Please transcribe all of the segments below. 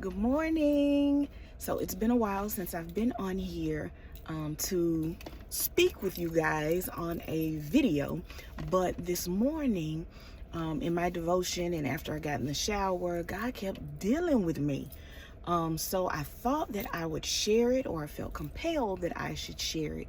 Good morning. So it's been a while since I've been on here to speak with you guys on a video, but this morning in my devotion and after I got in the shower, God kept dealing with me. So I thought that I would share it, or I felt compelled that I should share it,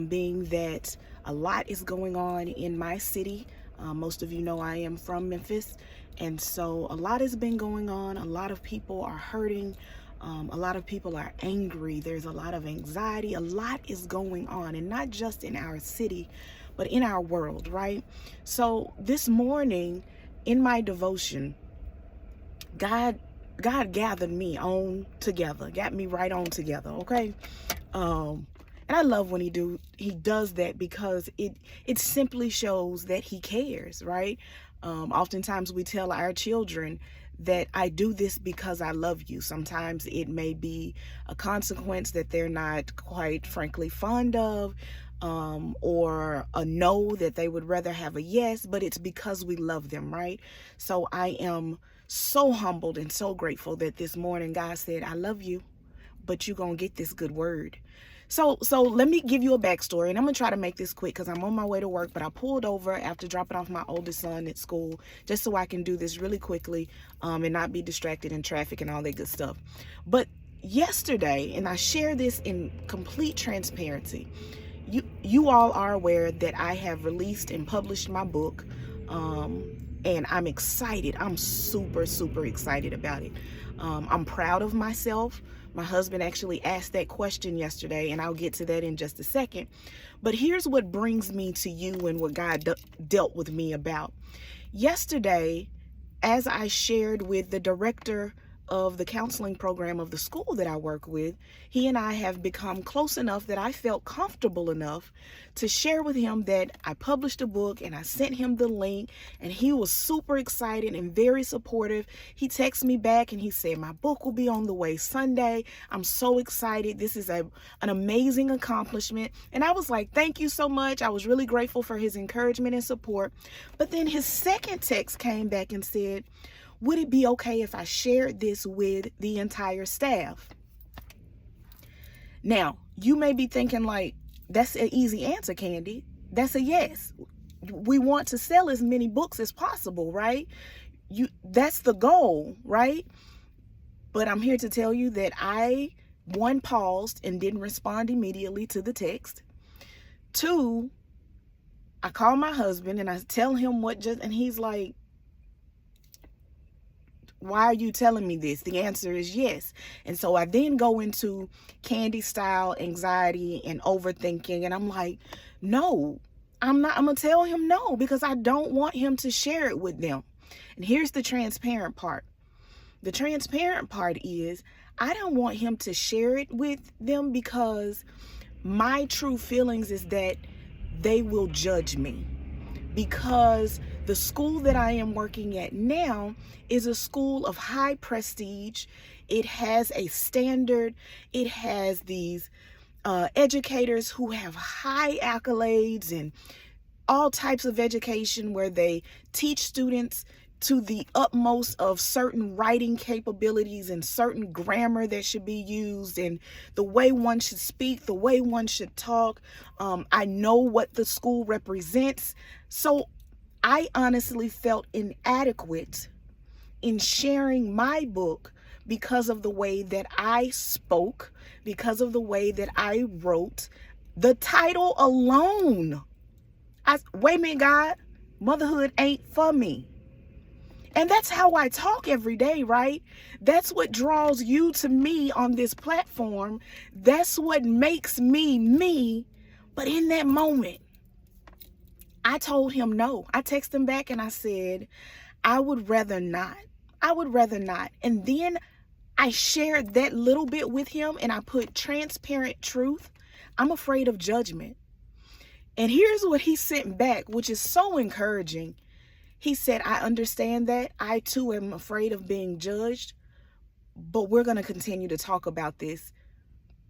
being that a lot is going on in my city. Most of you know I am from Memphis, and so a lot has been going on. A lot of people are hurting. A lot of people are angry. There's a lot of anxiety. A lot is going on, and not just in our city, but in our world, right? So this morning in my devotion, God gathered me on together, got me right on together, okay? And I love when he does that, because it simply shows that he cares, right? Oftentimes we tell our children that I do this because I love you. Sometimes it may be a consequence that they're not quite frankly fond of, or a no that they would rather have a yes, but it's because we love them, right? So I am so humbled and so grateful that this morning God said, I love you, but you're going to get this good word. So let me give you a backstory, and I'm going to try to make this quick because I'm on my way to work, but I pulled over after dropping off my oldest son at school just so I can do this really quickly and not be distracted in traffic and all that good stuff. But yesterday, and I share this in complete transparency, you all are aware that I have released and published my book, and I'm excited. I'm super excited about it. I'm proud of myself. My husband actually asked that question yesterday, and I'll get to that in just a second. But here's what brings me to you and what God dealt with me about. Yesterday, as I shared with the director of the counseling program of the school that I work with, he and I have become close enough that I felt comfortable enough to share with him that I published a book, and I sent him the link, and he was super excited and very supportive. He texted me back and he said, my book will be on the way Sunday. I'm so excited. This is an amazing accomplishment. And I was like, thank you so much. I was really grateful for his encouragement and support. But then his second text came back and said, would it be okay if I shared this with the entire staff? Now, you may be thinking like, that's an easy answer, Candy. That's a yes. We want to sell as many books as possible, right? That's the goal, right? But I'm here to tell you that I, one, paused and didn't respond immediately to the text. Two, I call my husband and I tell him and he's like, why are you telling me this? The answer is yes. And so I then go into Candy style anxiety and overthinking. And I'm like, no, I'm going to tell him no, because I don't want him to share it with them. And here's the transparent part. The transparent part is I don't want him to share it with them because my true feelings is that they will judge me. Because the school that I am working at now is a school of high prestige. It has a standard. It has these educators who have high accolades and all types of education where they teach students to the utmost of certain writing capabilities and certain grammar that should be used and the way one should speak, the way one should talk. I know what the school represents. So I honestly felt inadequate in sharing my book because of the way that I spoke, because of the way that I wrote. The title alone. Wait a minute, God, motherhood ain't for me. And that's how I talk every day, right? That's what draws you to me on this platform. That's what makes me me. But in that moment, I told him no. I texted him back and I said, I would rather not. I would rather not. And then I shared that little bit with him and I put transparent truth. I'm afraid of judgment. And here's what he sent back, which is so encouraging. He said, I understand that. I too am afraid of being judged, but we're going to continue to talk about this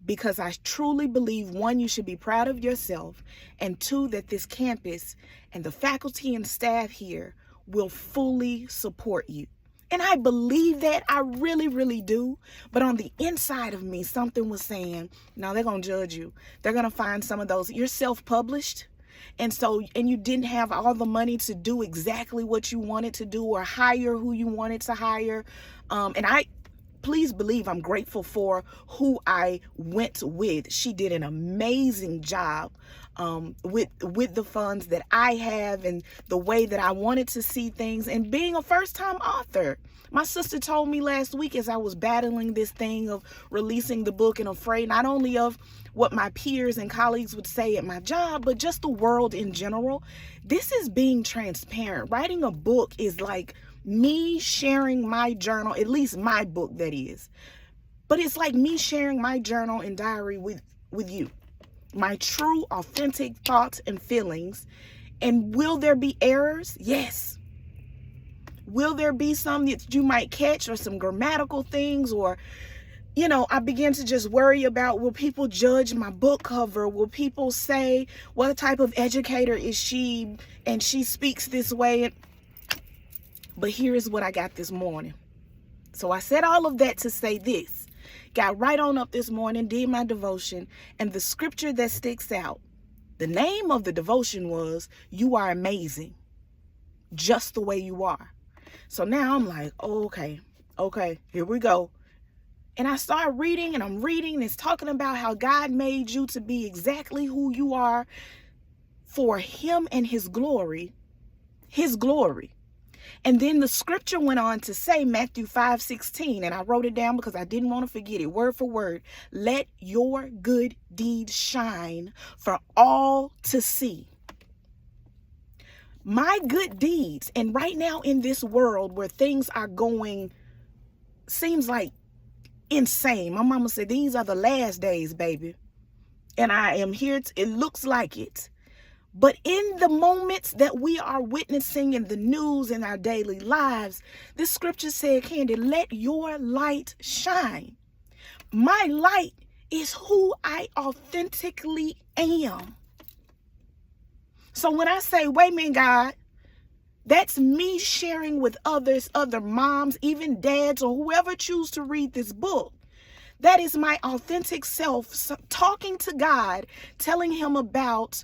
because I truly believe, one, you should be proud of yourself, and two, that this campus and the faculty and staff here will fully support you. And I believe that. I really, really do. But on the inside of me, something was saying, no, they're going to judge you. They're going to find some of those. You're self-published. And you didn't have all the money to do exactly what you wanted to do or hire who you wanted to hire. Please believe I'm grateful for who I went with. She did an amazing job with the funds that I have and the way that I wanted to see things, and being a first-time author. My sister told me last week, as I was battling this thing of releasing the book and afraid not only of what my peers and colleagues would say at my job, but just the world in general. This is being transparent. Writing a book is like me sharing my journal, at least my book, that is. But it's like me sharing my journal and diary with you. My true, authentic thoughts and feelings. And will there be errors? Yes. Will there be some that you might catch, or some grammatical things, or, I begin to just worry about, will people judge my book cover? Will people say, what type of educator is she, and she speaks this way? But here's what I got this morning. So I said all of that to say this. Got right on up this morning, did my devotion, and the scripture that sticks out, the name of the devotion was, "You are amazing, just the way you are." So now I'm like, oh, okay, here we go. And I start reading, and I'm reading, and it's talking about how God made you to be exactly who you are for him and his glory. His glory. And then the scripture went on to say, Matthew 5:16, and I wrote it down because I didn't want to forget it, word for word. Let your good deeds shine for all to see. My good deeds, and right now in this world where things are going, seems like insane. My mama said, these are the last days, baby. And I am here, it looks like it. But in the moments that we are witnessing in the news, in our daily lives, this scripture said, Candy, let your light shine. My light is who I authentically am. So when I say, wait a minute, God, that's me sharing with others, other moms, even dads, or whoever choose to read this book. That is my authentic self talking to God, telling him about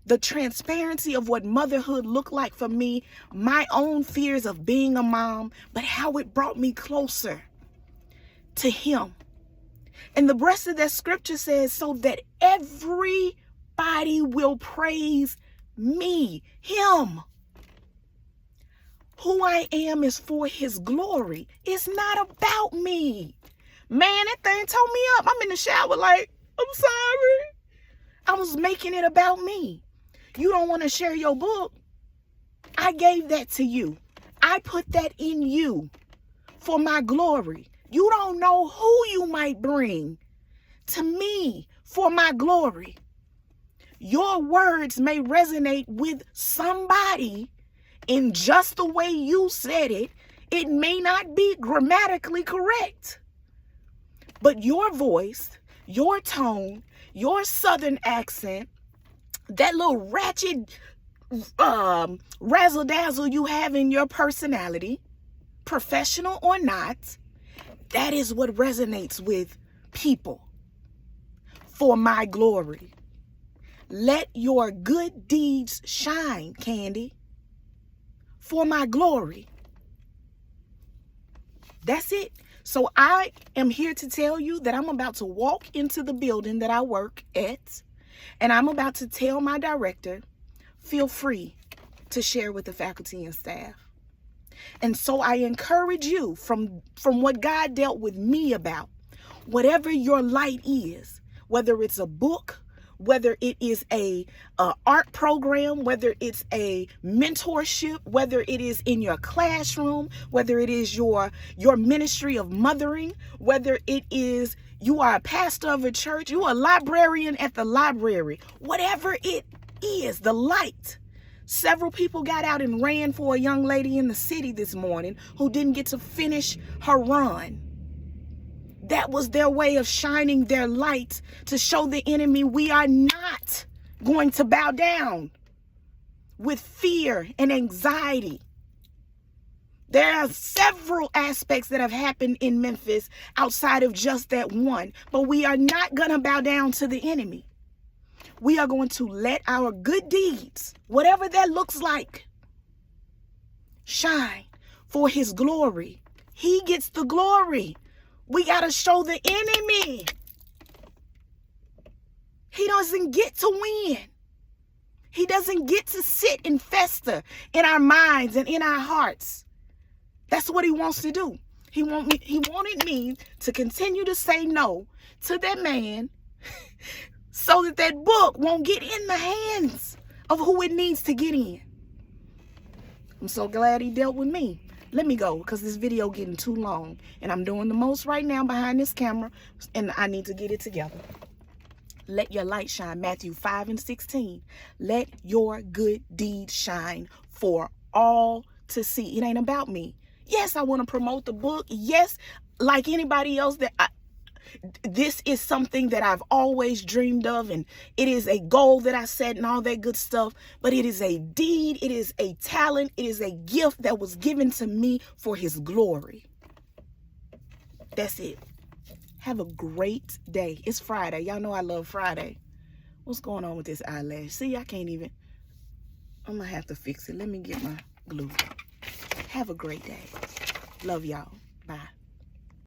the transparency of what motherhood looked like for me, my own fears of being a mom, but how it brought me closer to him. And the rest of that scripture says, so that everybody will praise me, him. Who I am is for his glory. It's not about me. Man, that thing tore me up. I'm in the shower like, I'm sorry. I was making it about me. You don't want to share your book? I gave that to you. I put that in you for my glory. You don't know who you might bring to me for my glory. Your words may resonate with somebody in just the way you said it. It may not be grammatically correct, but your voice, your tone, your southern accent, that little ratchet razzle dazzle you have in your personality, professional or not, that is what resonates with people for my glory. Let your good deeds shine, Candy, for my glory. That's it. So I am here to tell you that I'm about to walk into the building that I work at, and I'm about to tell my director, feel free to share with the faculty and staff. And so I encourage you, from what God dealt with me about, whatever your light is, whether it's a book, whether it is a art program, whether it's a mentorship, whether it is in your classroom, whether it is your ministry of mothering, whether it is you are a pastor of a church, you are a librarian at the library, whatever it is, the light. Several people got out and ran for a young lady in the city this morning who didn't get to finish her run. That was their way of shining their light to show the enemy we are not going to bow down with fear and anxiety. There are several aspects that have happened in Memphis outside of just that one. But we are not going to bow down to the enemy. We are going to let our good deeds, whatever that looks like, shine for his glory. He gets the glory. We got to show the enemy he doesn't get to win. He doesn't get to sit and fester in our minds and in our hearts. That's what he wants to do. He wanted me to continue to say no to that man so that that book won't get in the hands of who it needs to get in. I'm so glad he dealt with me. Let me go because this video getting too long and I'm doing the most right now behind this camera and I need to get it together. Let your light shine. Matthew 5:16. Let your good deeds shine for all to see. It ain't about me. Yes, I want to promote the book. Yes, like anybody else, this is something that I've always dreamed of, and it is a goal that I set and all that good stuff. But it is a deed. It is a talent. It is a gift that was given to me for his glory. That's it. Have a great day. It's Friday. Y'all know I love Friday. What's going on with this eyelash? See, I can't even. I'm going to have to fix it. Let me get my glue. Have a great day. Love y'all. Bye.